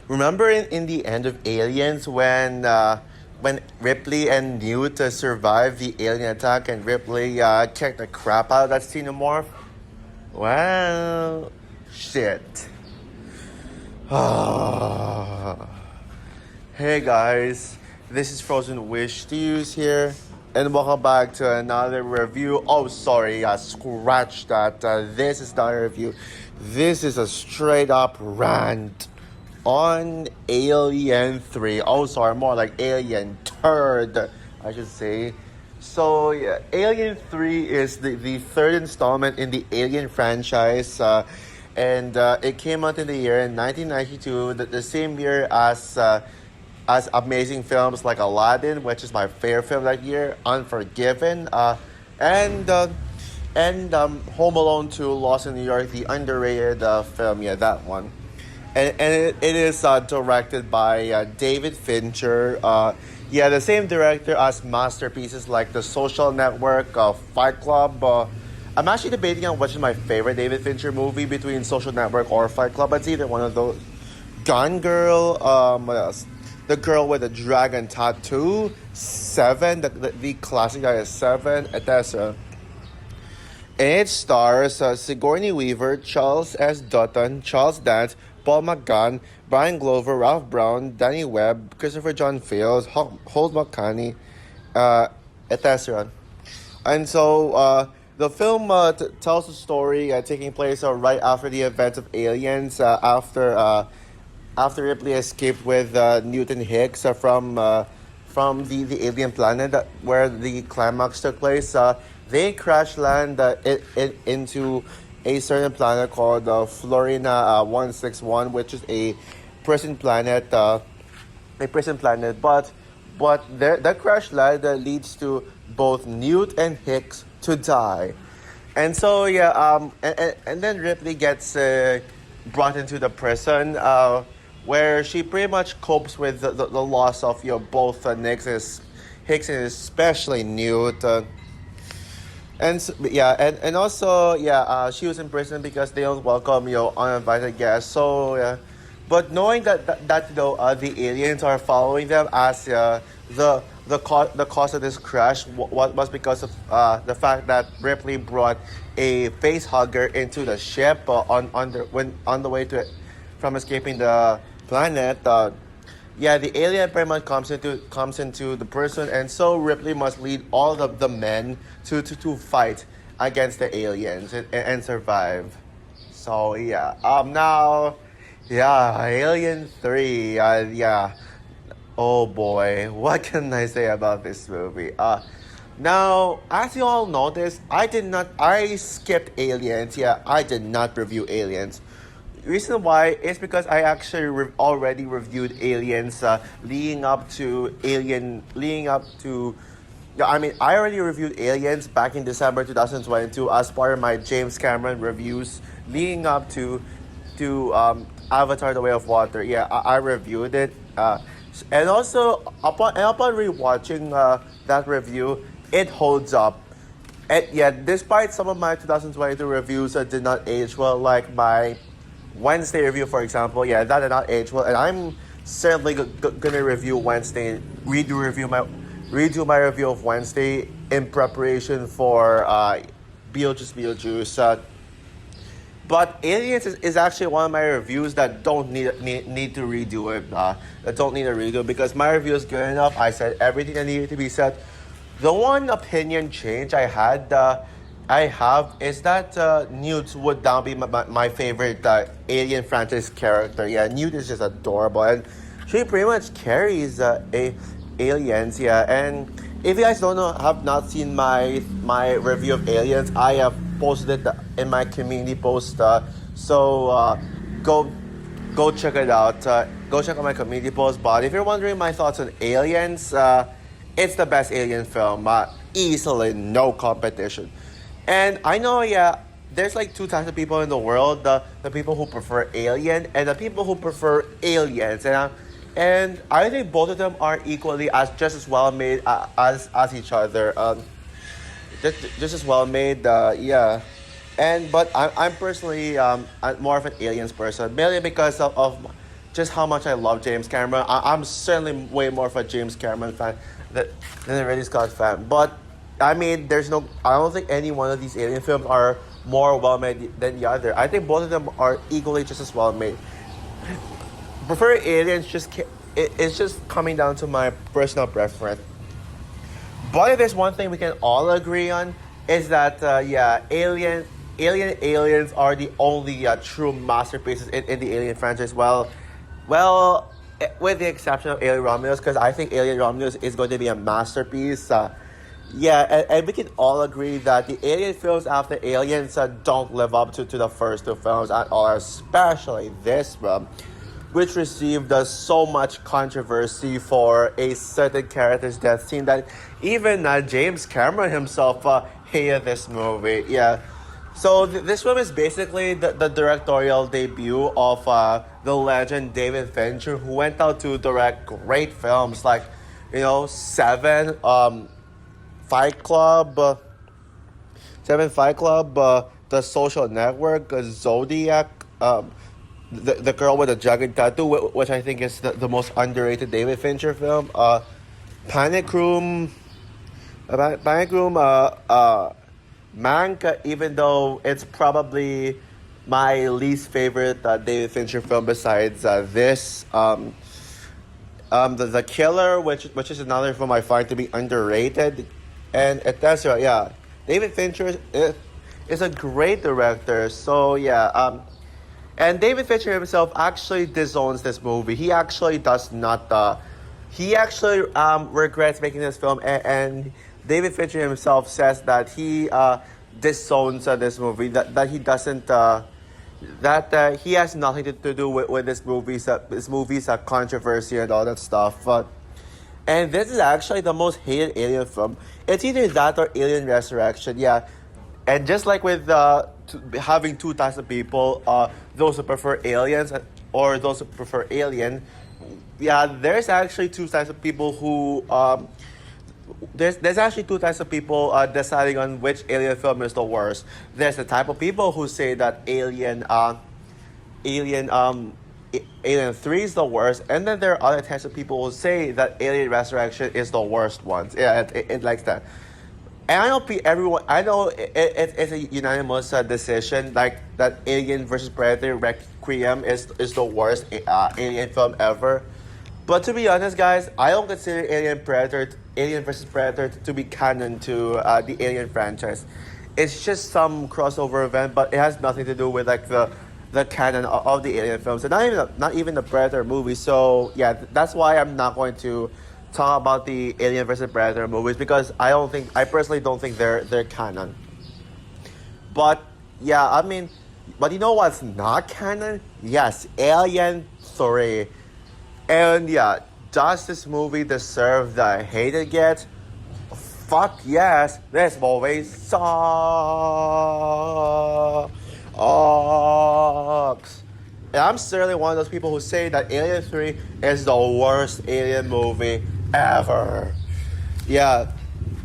Remember in the end of Aliens when Ripley and Newt survived the alien attack and Ripley kicked the crap out of that xenomorph? Well, shit. Hey guys, this is Frozen Wish Stews here, and welcome back to another review. Oh, sorry, scratch that. This is not a review. This is a straight up rant on Alien 3. Oh, sorry, more like Alien Turd, I should say. So, yeah, Alien 3 is the third installment in the Alien franchise. And it came out in the year in 1992, the same year as amazing films like Aladdin, which is my favorite film that year, Unforgiven, and Home Alone 2, Lost in New York, the underrated film, yeah, that one. And it is directed by David Fincher. Yeah, the same director as masterpieces like The Social Network, Fight Club. I'm actually debating on which is my favorite David Fincher movie between Social Network or Fight Club. It's either one of those. Gone Girl, what else? The Girl with the Dragon Tattoo, Seven, the classic guy is Seven, etc. And it stars Sigourney Weaver, Charles S. Dutton, Charles Dance, Paul McGann, Brian Glover, Ralph Brown, Danny Webb, Christopher John Fales, Holt McCanney, etc. And so the film tells the story taking place right after the events of Aliens, after Ripley escaped with Newton Hicks from the alien planet where the climax took place. They crash land into a certain planet called Florina 161, which is a prison planet. But that crash land leads to both Newt and Hicks to die, and so and then Ripley gets brought into the prison. Where she pretty much copes with the loss of both Hicks and especially Newt. And also she was in prison because they don't welcome uninvited guests. So but knowing that the aliens are following them as the cause of this crash was because of the fact that Ripley brought a face hugger into the ship on the way to from escaping the planet. The alien pretty much comes into the person, and so Ripley must lead all of the men to fight against the aliens and survive. So Alien 3. Oh boy, what can I say about this movie? Now, as you all noticed, I skipped Aliens. Yeah, I did not review Aliens. Reason why is because I actually already reviewed Aliens leading up to. I already reviewed Aliens back in December 2022 as part of my James Cameron reviews leading up to Avatar: The Way of Water. Yeah, I reviewed it, and also upon rewatching that review, it holds up. And despite some of my 2022 reviews did not age well, like my Wednesday review, for example, that did not age well, and I'm certainly gonna review Wednesday, redo my review of Wednesday in preparation for Beetlejuice. But Aliens is actually one of my reviews that don't need to redo it. That don't need a redo because my review is good enough. I said everything that needed to be said. The one opinion change I have is that Newt would now be my favorite Alien franchise character. Yeah, Newt is just adorable, and she pretty much carries Aliens. Yeah, and if you guys have not seen my review of Aliens, I have posted it in my community post. So go check it out. Go check out my community post. But if you're wondering my thoughts on Aliens, it's the best Alien film. Easily, no competition. And I know, there's like two types of people in the world: the people who prefer Alien and the people who prefer Aliens. And I think both of them are equally just as well made as each other. Just as well made. But I'm personally more of an Aliens person, mainly because of just how much I love James Cameron. I'm certainly way more of a James Cameron fan than, than a Ridley Scott fan. But I mean, I don't think any one of these alien films are more well made than the other. I think both of them are equally just as well made. Prefer aliens it's just coming down to my personal preference. But if there's one thing we can all agree on, is that yeah, aliens are the only true masterpieces in the Alien franchise. With the exception of Alien Romulus, because I think Alien Romulus is going to be a masterpiece. Yeah, and we can all agree that the Alien films after Aliens don't live up to the first two films at all, especially this one, which received so much controversy for a certain character's death scene that even James Cameron himself hated this movie. Yeah. So this film is basically the directorial debut of the legend David Fincher, who went out to direct great films like, Seven, Fight Club, The Social Network, Zodiac, the girl with the jagged tattoo, which I think is the most underrated David Fincher film. Panic Room, Mank, even though it's probably my least favorite David Fincher film besides this. The Killer, which is another film I find to be underrated, and etc. Yeah, David Fincher is a great director. So yeah, and David Fincher himself actually disowns this movie. He actually does not. He actually regrets making this film, and David Fincher himself says that he disowns this movie. That he doesn't. That he has nothing to do with this movie's controversy and all that stuff. And this is actually the most hated Alien film. It's either that or Alien Resurrection. Yeah, and just like with having two types of people, those who prefer aliens or those who prefer Alien, yeah, there's actually two types of people who there's actually two types of people deciding on which Alien film is the worst. There's the type of people who say that Alien 3 is the worst, and then there are other types of people who say that Alien Resurrection is the worst one. Yeah, it likes that. And I know it's a unanimous decision, like that Alien versus Predator Requiem is the worst Alien film ever. But to be honest, guys, I don't consider Alien versus Predator to be canon to the Alien franchise. It's just some crossover event, but it has nothing to do with like the canon of the Alien films, and not even the Predator movie. So yeah, that's why I'm not going to talk about the Alien vs Predator movies, because I personally don't think they're canon. But yeah, I mean, but you know what's not canon? Yes, Alien 3. And yeah, does this movie deserve the hate it gets? Fuck yes, this movie sucks. And I'm certainly one of those people who say that Alien 3 is the worst Alien movie ever. Yeah,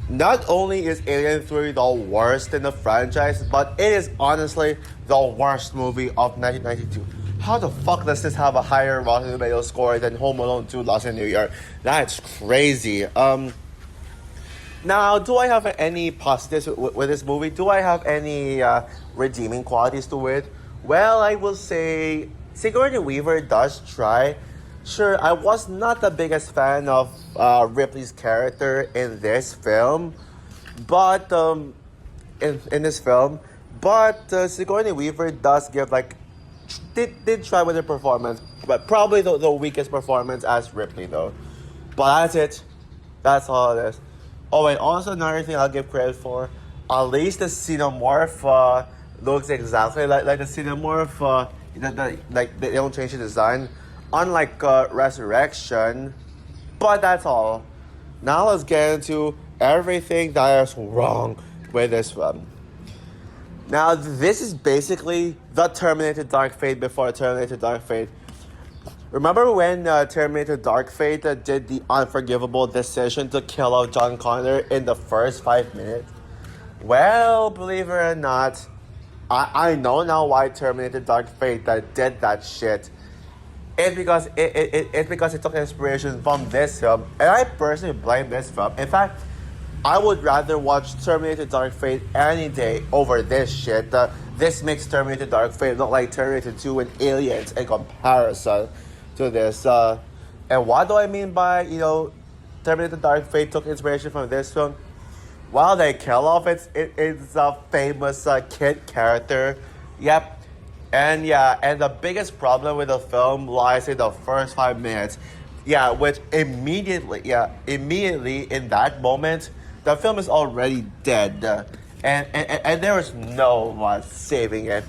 not only is Alien 3 the worst in the franchise, but it is honestly the worst movie of 1992. How the fuck does this have a higher Rotten Tomatoes score than Home Alone 2 Lost in New York? That's crazy. Now, do I have any positives with this movie? Do I have any redeeming qualities to it? Well, I will say Sigourney Weaver does try. Sure, I was not the biggest fan of Ripley's character in this film, but in this film, but Sigourney Weaver does give did try with her performance, but probably the weakest performance as Ripley though. But that's it. That's all it is. Oh, and also another thing I'll give credit for, at least the Xenomorph looks exactly like the Xenomorph. They don't change the design, unlike Resurrection. But that's all. Now let's get into everything that is wrong with this film. Now this is basically the Terminator Dark Fate before Terminator Dark Fate. Remember when Terminator Dark Fate did the unforgivable decision to kill off John Connor in the first 5 minutes? Well, believe it or not, I know now why Terminator Dark Fate did that shit. it's because it took inspiration from this film, and I personally blame this film. In fact, I would rather watch Terminator Dark Fate any day over this shit. This makes Terminator Dark Fate look like Terminator 2 and Aliens in comparison to this. And what do I mean by, Terminator Dark Fate took inspiration from this film? Well, they kill off it's a famous kid character. Yep. And the biggest problem with the film lies in the first 5 minutes. Which immediately in that moment, the film is already dead. And there is no one saving it.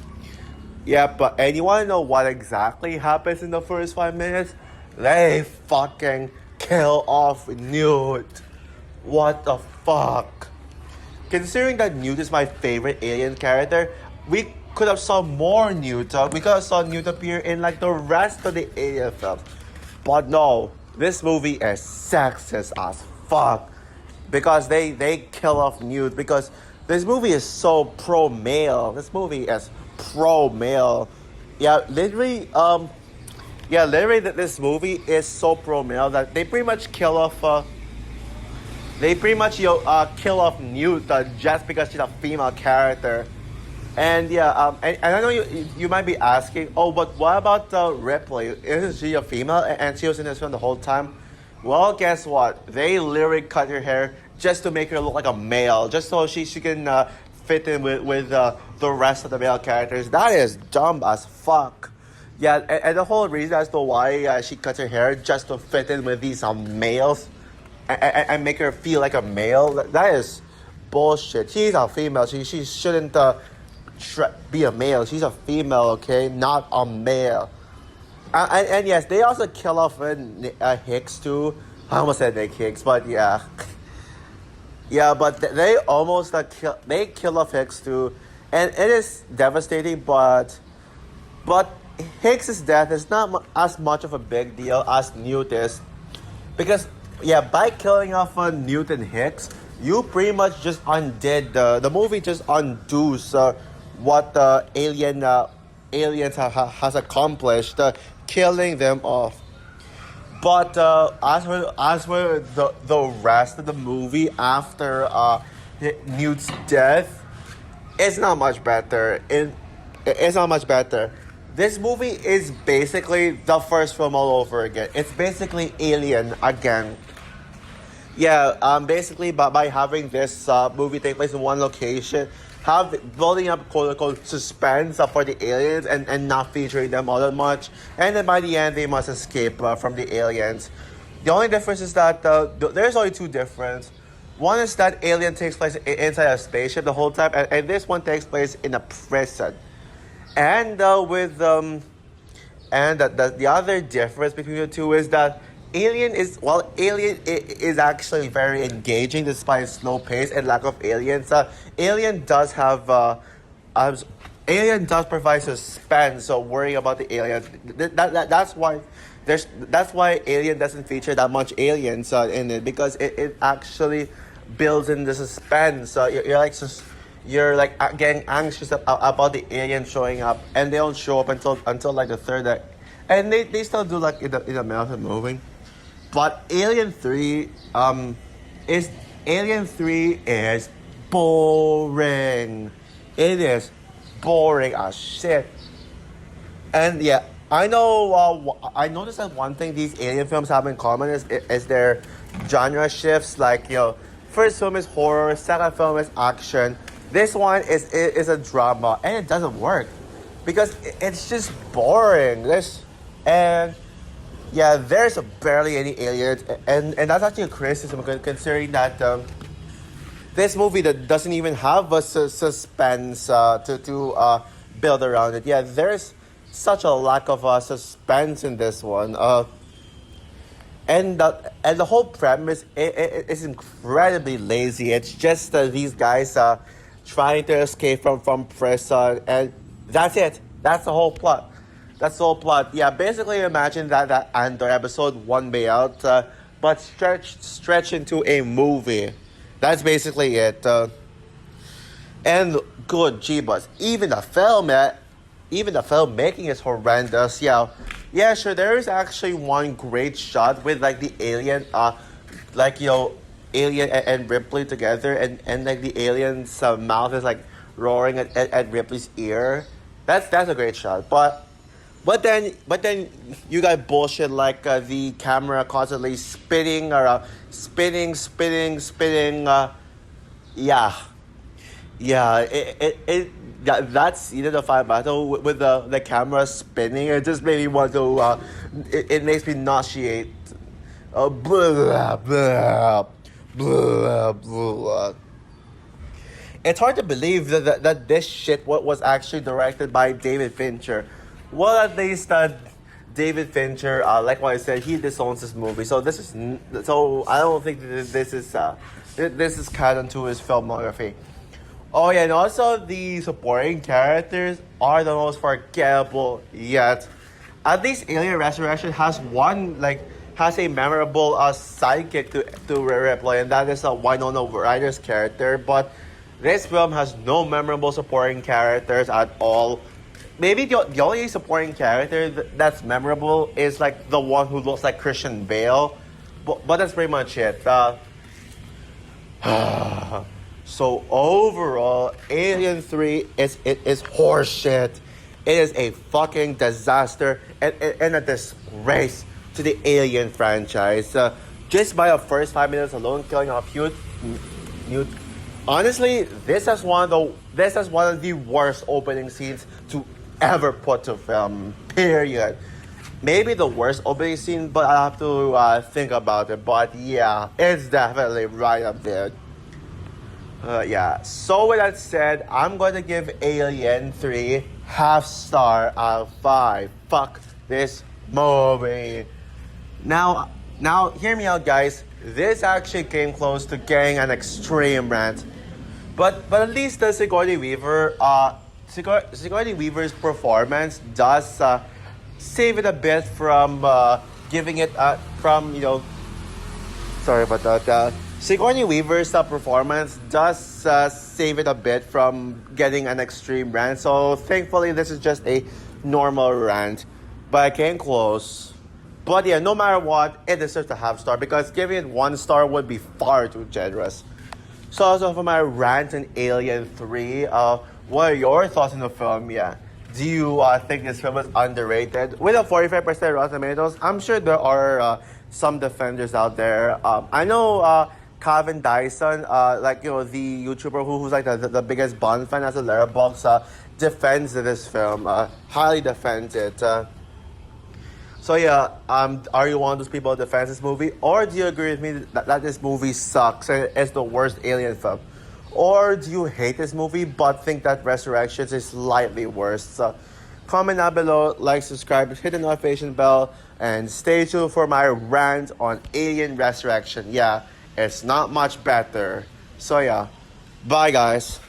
And you want to know what exactly happens in the first 5 minutes? They fucking kill off Newt. What the fuck? Considering that Newt is my favorite alien character, we could have saw more Newt. We could have saw Newt appear in like the rest of the alien films. But no, this movie is sexist as fuck. Because they kill off Newt. Because this movie is so pro-male. This movie is pro-male. Literally, this movie is so pro-male that they pretty much kill off kill off Newt just because she's a female character. And and I know you might be asking, oh, but what about Ripley? Isn't she a female and she was in this film the whole time? Well, guess what? They literally cut her hair just to make her look like a male, just so she can fit in with the rest of the male characters. That is dumb as fuck. And the whole reason as to why she cuts her hair just to fit in with these males and make her feel like a male, that is bullshit. She's a female. She shouldn't be a male. She's a female, okay? Not a male. And yes, they also kill off Hicks too. I almost said Nick Hicks, but yeah. But they almost kill off Hicks too. And it is devastating, but Hicks' death is not as much of a big deal as Newt is. Because, by killing off Newt and Hicks, you pretty much just undid, the movie just undoes what the aliens has accomplished, killing them off. But as for the rest of the movie after Newt's death, it's not much better. It's not much better. This movie is basically the first film all over again. It's basically Alien again. Basically by having this movie take place in one location, building up quote-unquote suspense for the aliens and not featuring them all that much. And then by the end, they must escape from the aliens. The only difference is that there's only two differences. One is that Alien takes place inside a spaceship the whole time, and this one takes place in a prison. And the other difference between the two is that Alien is actually very engaging despite its slow pace and lack of aliens. Alien does provide suspense, so worrying about the aliens. That's why Alien doesn't feature that much aliens in it, because it actually builds in the suspense. You're getting anxious about the aliens showing up, and they don't show up until like the third act, and they still do like in the middle of the movie. But Alien 3 is boring. It is boring as shit. And I know. I noticed that one thing these alien films have in common is their genre shifts. First film is horror, second film is action. This one is a drama, and it doesn't work because it's just boring. There's barely any aliens, and that's actually a criticism considering that this movie that doesn't even have a suspense to build around it. There's such a lack of suspense in this one. And the whole premise is incredibly lazy. It's just these guys trying to escape from prison, and that's it. That's the whole plot. Basically imagine that Andor episode 1 way out, but stretch into a movie. That's basically it. And good jeebus, even the filmmaking is horrendous. Yeah, sure. There is actually one great shot with like the alien, like alien and Ripley together, and like the alien's mouth is like roaring at Ripley's ear. That's a great shot. But then you got bullshit like the camera constantly spinning or spinning. Yeah, yeah. That's the fight battle with the camera spinning. It just made me want to. It makes me nauseate. Blah, blah, blah, blah. It's hard to believe that this shit what was actually directed by David Fincher. Well, at least David Fincher, like what I said, he disowns this movie. So so I don't think that this is canon to his filmography. Oh yeah, and also the supporting characters are the most forgettable yet. At least Alien Resurrection has a memorable sidekick to Ripley, and that is Winona Ryder's character. But this film has no memorable supporting characters at all. Maybe the only supporting character that's memorable is like the one who looks like Christian Bale, but that's pretty much it. So overall, Alien 3 is horseshit. It is a fucking disaster and a disgrace to the Alien franchise. Just by the first 5 minutes alone, killing off Newt. Honestly, this is one of the worst opening scenes to ever put to film. Period. Maybe the worst opening scene, but I have to think about it. But yeah, it's definitely right up there. Yeah. So with that said, I'm going to give Alien 3 half star out of 5. Fuck this movie. Now, hear me out, guys. This actually came close to getting an extreme rant, but at least the Sigourney Weaver's performance does save it a bit from giving it from sorry about that. Sigourney Weaver's performance does save it a bit from getting an extreme rant. So thankfully, this is just a normal rant, but I came close. But yeah, no matter what, it deserves a half star because giving it 1 star would be far too generous. So also for my rant in Alien 3, what are your thoughts on the film? Yeah, do you think this film is underrated? With a 45% Rotten Tomatoes, I'm sure there are some defenders out there. I know Calvin Dyson, the YouTuber who's like the biggest Bond fan as a Letterboxd, defends this film, highly defends it. So yeah, are you one of those people who defends this movie? Or do you agree with me that this movie sucks and it's the worst Alien film? Or do you hate this movie but think that Resurrections is slightly worse? So comment down below, like, subscribe, hit the notification bell, and stay tuned for my rant on Alien Resurrection. Yeah, it's not much better. So yeah, bye guys.